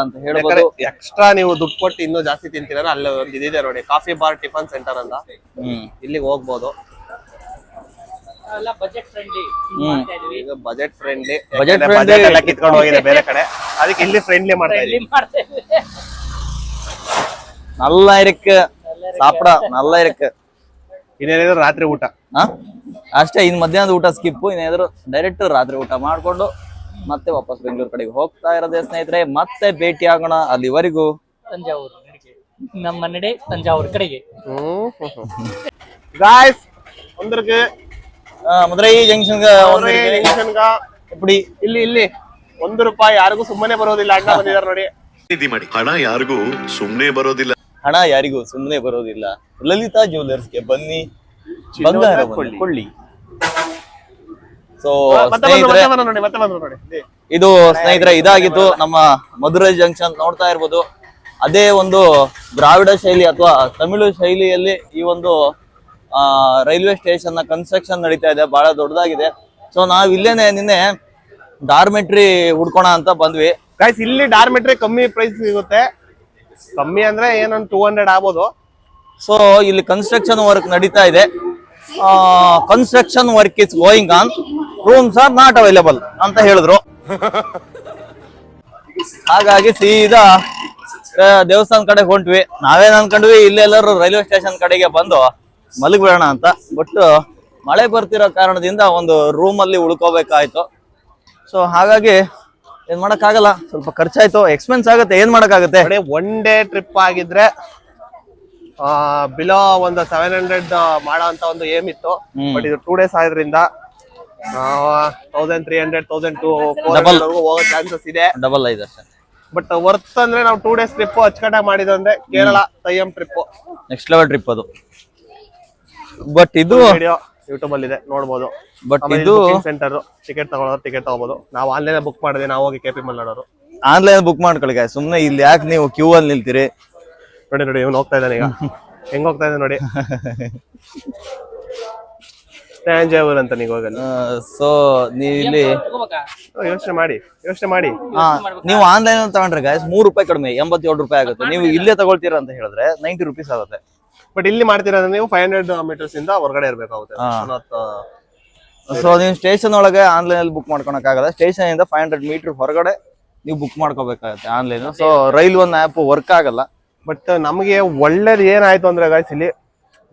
ಅಂತ ಹೇಳ್ಬೋದು. ಎಕ್ಸ್ಟ್ರಾ ನೀವು ದುಡ್ಡು ಕೊಟ್ಟು ಇನ್ನೂ ಜಾಸ್ತಿ ತಿಂತೀರ. ಅಲ್ಲಿ ಒಂದು ಇದಿದೆ ನೋಡಿ, ಕಾಫಿ ಬಾರ್ ಟಿಫನ್ ಸೆಂಟರ್ ಅಂತ, ಇಲ್ಲಿಗೆ ಹೋಗ್ಬೋದು. ಬಜೆಟ್ ಫ್ರೆಂಡ್ಲಿ ಎಲ್ಲ ಕಿತ್ಕೊಂಡು ಹೋಗಿದೆ ಬೇರೆ ಕಡೆ, ಅದಕ್ಕೆ ಇಲ್ಲಿ ಫ್ರೆಂಡ್ಲಿ ಮಾಡ್ತಾ ಇದೀವಿ. நல்லா இருக்கு, சாப்பிட நல்லா இருக்கு. ಇನ್ನೇನಿದ್ರು ರಾತ್ರಿ ಊಟ ಅಷ್ಟೇ. ಇನ್ ಮಧ್ಯಾಹ್ನದ ಊಟ ಸ್ಕಿಪ್. ಇನ್ನೇನಾದ್ರು ಡೈರೆಕ್ಟ್ ರಾತ್ರಿ ಊಟ ಮಾಡ್ಕೊಂಡು ಮತ್ತೆ ವಾಪಸ್ ಬೆಂಗಳೂರು ಕಡೆಗೆ ಹೋಗ್ತಾ ಇರೋದೇ ಸ್ನೇಹಿತರೆ. ಮತ್ತೆ ಭೇಟಿ ಆಗೋಣ. ಅಲ್ಲಿವರೆಗೂ ನಮ್ಮ ನಡೆ ತಂಜಾವೂರ್ ಕಡೆಗೆ. गाइस ಒಂದಕ್ಕೆ ಮಧುರೈ ಜಂಕ್ಷನ್ ಇಪ್ಪಡಿ ಇಲ್ಲಿ ₹1 ಯಾರಿಗೂ ಸುಮ್ಮನೆ ಬರೋದಿಲ್ಲ. ಅಣ್ಣ ಬಂದಿದ್ದಾರೆ ನೋಡಿ. ಹಣ ಯಾರಿಗೂ ಸುಮ್ನೆ ಬರೋದಿಲ್ಲ. ಹಣ ಯಾರಿಗೂ ಸುಮ್ಮನೆ ಬರೋದಿಲ್ಲ. ಲಲಿತಾ ಜ್ಯುವೆಲ್ಲರ್ಸ್ಗೆ ಬನ್ನಿ, ಬಂಗಾರ ಕೊಳ್ಳಿ. ಸೊ ಇದು ಸ್ನೇಹಿತರೆ ಇದಾಗಿತ್ತು ನಮ್ಮ ಮಧುರೈ ಜಂಕ್ಷನ್. ನೋಡ್ತಾ ಇರ್ಬೋದು, ಅದೇ ಒಂದು ದ್ರಾವಿಡ ಶೈಲಿ ಅಥವಾ ತಮಿಳು ಶೈಲಿಯಲ್ಲಿ ಈ ಒಂದು ರೈಲ್ವೆ ಸ್ಟೇಷನ್ ನ ಕನ್ಸ್ಟ್ರಕ್ಷನ್ ನಡೀತಾ ಇದೆ, ಬಹಳ ದೊಡ್ಡದಾಗಿದೆ. ಸೊ ನಾವ್ ಇಲ್ಲೇನೆ ನಿನ್ನೆ ಡಾರ್ಮೆಟ್ರಿ ಹುಡ್ಕೋಣ ಅಂತ ಬಂದ್ವಿ. ಗೈಸ್ ಇಲ್ಲಿ ಡಾರ್ಮೆಟ್ರಿ ಕಮ್ಮಿ ಪ್ರೈಸ್ ಸಿಗುತ್ತೆ. ಕಮ್ಮಿ ಅಂದ್ರೆ ಏನೊಂದು 200 ಆಗ್ಬೋದು. ಸೊ ಇಲ್ಲಿ ಕನ್ಸ್ಟ್ರಕ್ಷನ್ ವರ್ಕ್ ನಡೀತಾ ಇದೆ. Construction work is going on, rooms R not available ಅಂತ ಹೇಳಿದ್ರು. ಹಾಗಾಗಿ ಸೀದಾ ದೇವಸ್ಥಾನ ಕಡೆ ಹೊಂಟ್ವಿ. ನಾವೇನ್ ಅನ್ಕೊಂಡ್ವಿ ಇಲ್ಲೆಲ್ಲರೂ ರೈಲ್ವೆ ಸ್ಟೇಷನ್ ಕಡೆಗೆ ಬಂದು ಮಲಗ್ಬೇಡ ಅಂತ. ಬಟ್ ಮಳೆ ಬರ್ತಿರೋ ಕಾರಣದಿಂದ ಒಂದು ರೂಮ್ ಅಲ್ಲಿ ಉಳ್ಕೋಬೇಕಾಯ್ತು. ಸೊ ಹಾಗಾಗಿ ಏನ್ ಮಾಡಕ್ಕಾಗಲ್ಲ, ಸ್ವಲ್ಪ ಖರ್ಚಾಯ್ತು, ಎಕ್ಸ್ಪೆನ್ಸ್ ಆಗುತ್ತೆ, ಏನ್ ಮಾಡಕ್ಕಾಗುತ್ತೆ. ಒನ್ ಡೇ ಟ್ರಿಪ್ ಆಗಿದ್ರೆ ಬಿಲೋ ಒಂದು 700 ಮಾಡೋ ಅಂತ ಒಂದು ಏಮ್ ಇತ್ತು. ಬಟ್ ಇದು 2 ಡೇಸ್ ಆದ್ರಿಂದ 1300 1200 ಹೋಗೋ ಚಾನ್ಸಸ್ ಇದೆ. ಡಬಲ್ ಐದು ಅಷ್ಟೇ. ಬಟ್ ವರ್ತ್ ಅಂದ್ರೆ ನಾವು 2 ಡೇಸ್ ಟ್ರಿಪ್ ಅಚ್ಚುಕಟ್ಟಾಗಿ ಮಾಡಿದಂದ್ರೆ Kerala Theyyam trip next level trip ಅದು. ಬಟ್ ಇದು ವಿಡಿಯೋ ಯೂಟ್ಯೂಬ್ ಅಲ್ಲಿ ಇದೆ, ನೋಡ್ಬೋದು. ಬಟ್ ಇದು ಸೆಂಟರ್ ಟಿಕೆಟ್ ತಗೊಳ್ಳೋರು ಟಿಕೆಟ್ ತಗೋಬಹುದು. ನಾವು ಆನ್ಲೈನ್ ಬುಕ್ ಮಾಡಿದ್ವಿ, ನಾವು ಹೋಗಿ KP ಮಲ್ನಾಡೋರು. ಆನ್ಲೈನ್ ಬುಕ್ ಮಾಡ್ಕೊಳ್ಳಿ, ಸುಮ್ನೆ ಇಲ್ಲಿ ಯಾಕೆ ನೀವು ಕ್ಯೂ ಅಲ್ಲಿ ನಿಲ್ತೀರಿ. ನೋಡಿ ಇವ್ನು ಹೋಗ್ತಾ ಇದ್ದಾನೆ ಈಗ. ಹೆಂಗ್ ಹೋಗ್ತಾ ಇದೆ ನೋಡಿ. ತಂಜಾವೂರ್ ಅಂತ ನೀವು ಹೋಗಲ್ಲ. ಸೊ ನೀವು ಇಲ್ಲಿ ಯೋಚನೆ ಮಾಡಿ ನೀವು ಆನ್ಲೈನ್ ತಗೊಂಡ್ರೆ ಗಾಯ್ಸ್ ₹3 ಕಡಿಮೆ, ₹87 ಆಗುತ್ತೆ. ನೀವು ಇಲ್ಲೇ ತಗೊಳ್ತೀರಾ ಅಂತ ಹೇಳಿದ್ರೆ ₹90 ಆಗುತ್ತೆ. ಬಟ್ ಇಲ್ಲಿ ಮಾಡ್ತೀರಾ ನೀವು 500 ಮೀಟರ್ಸ್ ಇಂದ ಹೊರಗಡೆ ಇರ್ಬೇಕಾಗುತ್ತೆ. ಸೊ ನೀವು ಸ್ಟೇಷನ್ ಒಳಗೆ ಆನ್ಲೈನ್ ಅಲ್ಲಿ ಬುಕ್ ಮಾಡ್ಕೊಳಕ್ ಆಗಲ್ಲ. ಸ್ಟೇಷನ್ ಇಂದ 500 ಮೀಟರ್ ಹೊರಗಡೆ ನೀವು ಬುಕ್ ಮಾಡ್ಕೋಬೇಕಾಗುತ್ತೆ online. So rail one app work ಆಗಲ್ಲ. ಬಟ್ ನಮಗೆ ಒಳ್ಳೇದು ಏನಾಯ್ತು ಅಂದ್ರೆ ಗಾಯ್ಸ್, ಇಲ್ಲಿ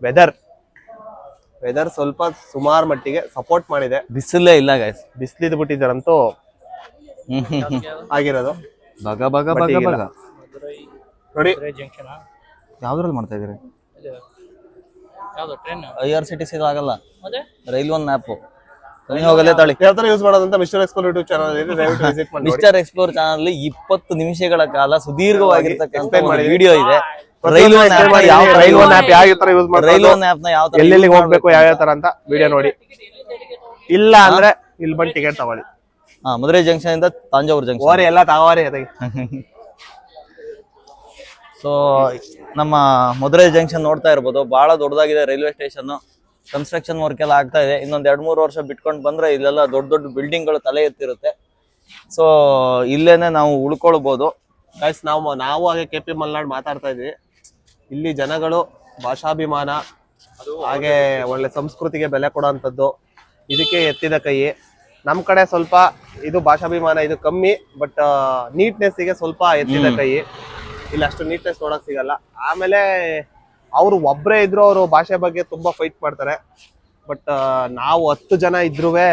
ವೆದರ್ ಸ್ವಲ್ಪ ಸುಮಾರು ಮಟ್ಟಿಗೆ ಸಪೋರ್ಟ್ ಮಾಡಿದೆ. ಬಿಸಿಲೇ ಇಲ್ಲ ಗಾಯ್ಸ್, ಬಿಸಿಲಿದ್ ಬಿಟ್ಟಿದ್ದಾರಂತೂ ಆಗಿರೋದು. ಬಗ ಬಗ ಬಗ ಬಗ ನೋಡಿ. ಯಾವ್ದ್ರಲ್ಲಿ ಮಾಡ್ತಾ ಇದೀರಿ? IRCTC ಆಗಲ್ಲ, ರೈಲ್ ಒನ್ ಆಪ್ ಹೋಗಲೇ ತಾಳಿ. ಯಾವ ತರ ಯೂಸ್ ಮಾಡೋದಂತ ಮಿಸ್ಟರ್ ಎಕ್ಸ್ಪ್ಲೋರ್ ಯೂಟ್ಯೂಬ್ ಚಾನಲ್ ಇದೆ, ದಯವಿಟ್ಟು ವಿಸಿಟ್ ಮಾಡಿ. ಮಿಸ್ಟರ್ ಎಕ್ಸ್ಪ್ಲೋರ್ ಚಾನಲ್ 20 ನಿಮಿಷಗಳ ಕಾಲ ಸುದೀರ್ಘವಾಗಿರ್ತಕ್ಕಂಥ ವಿಡಿಯೋ ಇದೆ. ರೈಲ್ ಒನ್ ಆಪ್ ಯಾವ ತರ ಯೂಸ್ ಮಾಡ್ತಾರೆ, ರೈಲ್ ಒನ್ ಆಪ್ ನ ಯಾವ ತರ ಎಲ್ಲೆಲ್ಲಿ ಹೋಗ್ಬೇಕು ಯಾವ ತರ ಅಂತ ವಿಡಿಯೋ ನೋಡಿ. ಇಲ್ಲ ಅಂದ್ರೆ ಇಲ್ಲಿ ಬಂದು ಟಿಕೆಟ್ ತಗೊಳ್ಳಿ. ಮಧುರೈ ಜಂಕ್ಷನ್ ಇಂದ ತಂಜಾವೂರ್ ಜಂಕ್ಷನ್ ಓರಿ ಎಲ್ಲ ತಗೋರಿ ಅದಕ್ಕೆ. ಸೊ ನಮ್ಮ ಮಧುರೈ ಜಂಕ್ಷನ್ ನೋಡ್ತಾ ಇರ್ಬೋದು, ಬಹಳ ದೊಡ್ಡದಾಗಿದೆ ರೈಲ್ವೆ ಸ್ಟೇಷನ್. ಕನ್ಸ್ಟ್ರಕ್ಷನ್ ವರ್ಕ್ ಎಲ್ಲ ಆಗ್ತಾ ಇದೆ. ಇನ್ನೊಂದ್ 2-3 ವರ್ಷ ಬಿಟ್ಕೊಂಡು ಬಂದ್ರೆ ಇಲ್ಲೆಲ್ಲ ದೊಡ್ಡ ದೊಡ್ಡ ಬಿಲ್ಡಿಂಗ್ ಗಳು ತಲೆ ಎತ್ತಿರುತ್ತೆ. ಸೊ ಇಲ್ಲೇನೆ ನಾವು ಉಳ್ಕೊಳ್ಬಹುದು. ಗೈಸ್ ನಾವು ಹಾಗೆ KP ಮಲ್ನಾಡ್ ಮಾತಾಡ್ತಾ ಇದ್ವಿ. ಇಲ್ಲಿ ಜನಗಳು ಭಾಷಾಭಿಮಾನ ಹಾಗೆ ಒಳ್ಳೆ ಸಂಸ್ಕೃತಿಗೆ ಬೆಲೆ ಕೊಡೋಂಥದ್ದು ಇದಕ್ಕೆ ಎತ್ತಿದ ಕೈ. ನಮ್ ಕಡೆ ಸ್ವಲ್ಪ ಇದು ಭಾಷಾಭಿಮಾನ ಇದು ಕಮ್ಮಿ, ಬಟ್ ನೀಟ್ನೆಸ್ ಗೆ ಸ್ವಲ್ಪ ಎತ್ತಿದ ಕೈ. ಇಲ್ಲಿ ಅಷ್ಟು ನೀಟ್ನೆಸ್ ನೋಡಕ್ ಸಿಗಲ್ಲ. ಆಮೇಲೆ ಅವ್ರು ಒಬ್ರೇ ಇದ್ರು ಅವರು ಭಾಷೆ ಬಗ್ಗೆ ತುಂಬಾ ಫೈಟ್ ಮಾಡ್ತಾರೆ. ಬಟ್ ನಾವು 10 ಜನ ಇದ್ರುವೆ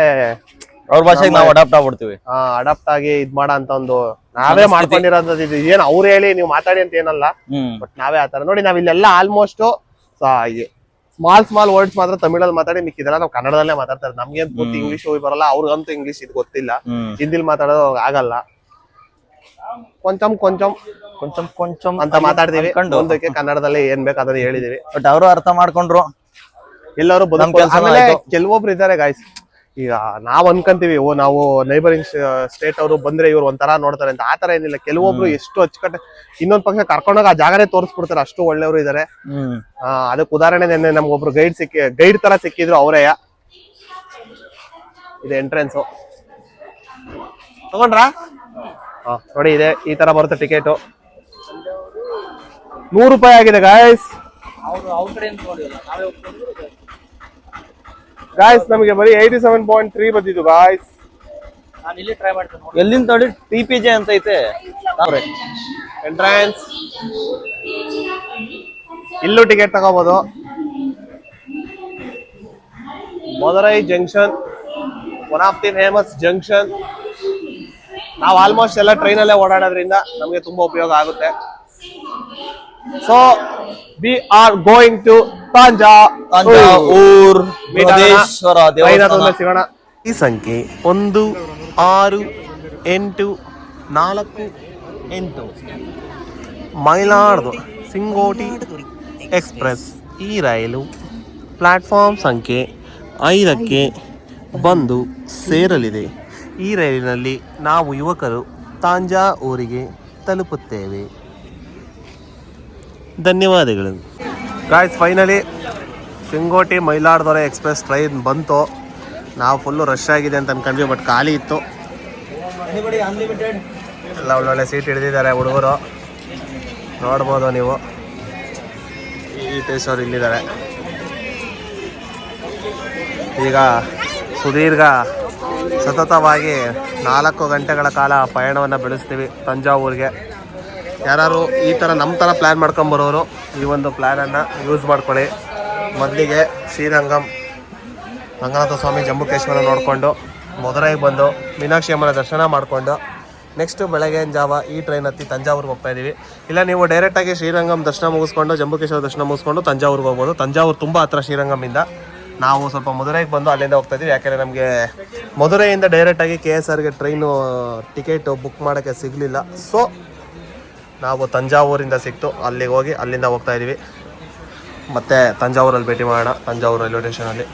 ಅವ್ರ ಭಾಷೆಗೆ ನಾವು ಅಡಾಪ್ಟ್ ಆಗ್ಬಿಡ್ತೀವಿ. ಅಡಾಪ್ಟ್ ಆಗಿ ಇದ್ ಮಾಡೋ ಅಂತ ಒಂದು ನಾವೇ ಮಾಡ್ಕೊಂಡಿರೋದು ಇದು. ಏನ್ ಅವ್ರು ಹೇಳಿ ನೀವು ಮಾತಾಡಿ ಅಂತ ಏನಲ್ಲ, ಬಟ್ ನಾವೇ ಆತರ ನೋಡಿ. ನಾವ್ ಇಲ್ಲೆಲ್ಲ ಆಲ್ಮೋಸ್ಟ್ ಸ್ಮಾಲ್ ವರ್ಡ್ಸ್ ಮಾತ್ರ ತಮಿಳಲ್ಲಿ ಮಾತಾಡಿ, ಮಿಕ್ಕಿದೆಲ್ಲ ನಾವು ಕನ್ನಡದಲ್ಲೇ ಮಾತಾಡ್ತಾರೆ. ನಮ್ಗೇನ್ ಪೂರ್ತಿ ಇಂಗ್ಲಿಷ್ ಹೋಗಿ ಬರಲ್ಲ, ಅವ್ರಿಗಂತೂ ಇಂಗ್ಲಿಷ್ ಇದು ಗೊತ್ತಿಲ್ಲ. ಹಿಂದಿಲ್ ಮಾತಾಡೋದು ಆಗಲ್ಲ. ಕೊಂಚಂ ಅಂತ ಮಾತಾಡ್ತೀವಿ. ಒಂದಕ್ಕೆ ಕನ್ನಡದಲ್ಲಿ ಏನ್ ಬೇಕು ಅದನ್ನ ಹೇಳಿದೀವಿ. ಬಟ್ ಅವರು ಅರ್ಥ ಮಾಡ್ಕೊಂಡ್ರು, ಎಲ್ಲರೂ ಕೆಲವೊಬ್ರು ಇದ್ದಾರೆ ಗಾಯ್ಸ್. ಈಗ ನಾವ್ ಅನ್ಕಂತೀವಿ ನಾವು ನೈಬರಿಂಗ್ ಸ್ಟೇಟ್ ಅವರು ಬಂದ್ರೆ ಇವ್ರು ಒಂಥರ ನೋಡ್ತಾರೆ ಅಂತ. ಆತರ ಏನಿಲ್ಲ. ಕೆಲವೊಬ್ರು ಎಷ್ಟು ಅಚ್ಚುಕಟ್ಟೆ ಇನ್ನೊಂದ್ ಪಕ್ಷ ಕರ್ಕೊಂಡೋಗ ಆ ಜಾಗನೇ ತೋರಿಸ್ಬಿಡ್ತಾರೆ, ಅಷ್ಟು ಒಳ್ಳೆಯವರು ಇದಾರೆ. ಅದಕ್ಕೆ ಉದಾಹರಣೆ ನೆನ್ನೆ ನಮ್ಗೊಬ್ರು ಗೈಡ್ ತರ ಸಿಕ್ಕಿದ್ರು, ಅವರೇ. ಇದು ಎಂಟ್ರೆನ್ಸ್ ತಗೊಂಡ್ರಾ? ನೋಡಿ ಇದೆ ಈ ತರ ಬರುತ್ತೆ ಟಿಕೆಟ್. ₹100 ಆಗಿದೆ ಗಾಯ್ಸ್. ಗಾಯ್ಸ್ ನಮಗೆ ಬರೀ 87.3 ಬಂದಿದ್ದು ಗಾಯ್ಸ್. ಎಲ್ಲಿಂದ ನೋಡಿ TPJ ಅಂತ ಐತೆ ಎಂಟ್ರೆನ್ಸ್. ಇಲ್ಲೂ ಟಿಕೆಟ್ ತಗೋಬಹುದು. Madurai junction one of the famous junction. ನಾವು ಆಲ್ಮೋಸ್ಟ್ ಎಲ್ಲ ಟ್ರೈನಲ್ಲೇ ಓಡಾಡೋದ್ರಿಂದ ನಮಗೆ ತುಂಬಾ ಉಪಯೋಗ ಆಗುತ್ತೆ. So we are going to Thanjavur Brihadeeswara ದೇವಸ್ಥಾನ. ಸಿಗೋಣ. ಈ ಸಂಖ್ಯೆ 1684 ಮೈಲಾಡ್ದು ಸಿಂಗೋಟಿ ಎಕ್ಸ್ಪ್ರೆಸ್ ಈ ರೈಲು ಪ್ಲಾಟ್ಫಾರ್ಮ್ ಸಂಖ್ಯೆ 5ಕ್ಕೆ ಬಂದು ಸೇರಲಿದೆ. ಈ ರೈಲಿನಲ್ಲಿ ನಾವು ಯುವಕರು ತಂಜಾವೂರಿಗೆ ತಲುಪುತ್ತೇವೆ. ಧನ್ಯವಾದಗಳು. ಗಾಯ್ಸ್, ಫೈನಲಿ ಸಿಂಗೋಟಿ ಮೈಲಾಡ್ದೊರೆ ಎಕ್ಸ್ಪ್ರೆಸ್ ಟ್ರೈನ್ ಬಂತು. ನಾವು ಫುಲ್ಲು ರಶ್ ಆಗಿದೆ ಅಂತ ಅನ್ಕೊಂಡ್ವಿ, ಬಟ್ ಖಾಲಿ ಇತ್ತು. ಎಲ್ಲ ಒಳ್ಳೊಳ್ಳೆ ಸೀಟ್ ಹಿಡಿದಿದ್ದಾರೆ ಹುಡುಗರು, ನೋಡ್ಬೋದು ನೀವು. ಈ ಟೇಸ್ ಅವ್ರು ಇಲ್ಲಿದ್ದಾರೆ. ಈಗ ಸುದೀರ್ಘ ಸತತವಾಗಿ 4 ಗಂಟೆಗಳ ಕಾಲ ಪಯಣವನ್ನು ಬೆಳೆಸ್ತೀವಿ ತಂಜಾವೂರಿಗೆ. ಯಾರು ಈ ಥರ ನಮ್ಮ ಥರ ಪ್ಲ್ಯಾನ್ ಮಾಡ್ಕೊಂಬರೋರು ಈ ಒಂದು ಪ್ಲ್ಯಾನನ್ನು ಯೂಸ್ ಮಾಡ್ಕೊಳ್ಳಿ. ಮೊದಲಿಗೆ ಶ್ರೀರಂಗಂ ರಂಗನಾಥ ಸ್ವಾಮಿ ಜಂಬೂ ಕಾಶ್ಮೀರ ನೋಡಿಕೊಂಡು ಮಧುರೈಗೆ ಬಂದು ಮೀನಾಕ್ಷಿ ಅಮ್ಮನ ದರ್ಶನ ಮಾಡಿಕೊಂಡು ನೆಕ್ಸ್ಟು ಬೆಳಗಿನ ಜಾವ ಈ ಟ್ರೈನ್ ಹತ್ತಿ ತಂಜಾವೂರಿಗೆ ಹೋಗ್ತಾ ಇದ್ದೀವಿ. ಇಲ್ಲ ನೀವು ಡೈರೆಕ್ಟಾಗಿ ಶ್ರೀರಂಗಂ ದರ್ಶನ ಮುಗಿಸ್ಕೊಂಡು ಜಂಬೂಕೇಶ್ವರ ದರ್ಶನ ಮುಗಿಸ್ಕೊಂಡು ತಂಜಾವೂರಿಗೆ ಹೋಗ್ಬೋದು. ತಂಜಾವೂರು ತುಂಬ ಹತ್ರ ಶ್ರೀರಂಗಮಿಂದ. ನಾವು ಸ್ವಲ್ಪ ಮಧುರೈಗೆ ಬಂದು ಅಲ್ಲಿಂದ ಹೋಗ್ತಾ ಇದ್ದೀವಿ. ಯಾಕೆಂದರೆ ನಮಗೆ ಮಧುರೈಯಿಂದ ಡೈರೆಕ್ಟಾಗಿ KSRಗೆ ಟ್ರೈನು ಟಿಕೆಟು ಬುಕ್ ಮಾಡೋಕ್ಕೆ ಸಿಗಲಿಲ್ಲ. ಸೊ ನಾವು ತಂಜಾವೂರಿಂದ ಸಿಕ್ತು, ಅಲ್ಲಿಗೆ ಹೋಗಿ ಅಲ್ಲಿಂದ ಹೋಗ್ತಾ ಇದ್ದೀವಿ. ಮತ್ತು ತಂಜಾವೂರಲ್ಲಿ ಭೇಟಿ ಮಾಡೋಣ, ತಂಜಾವೂರು ರೈಲ್ವೆ ಸ್ಟೇಷನಲ್ಲಿ.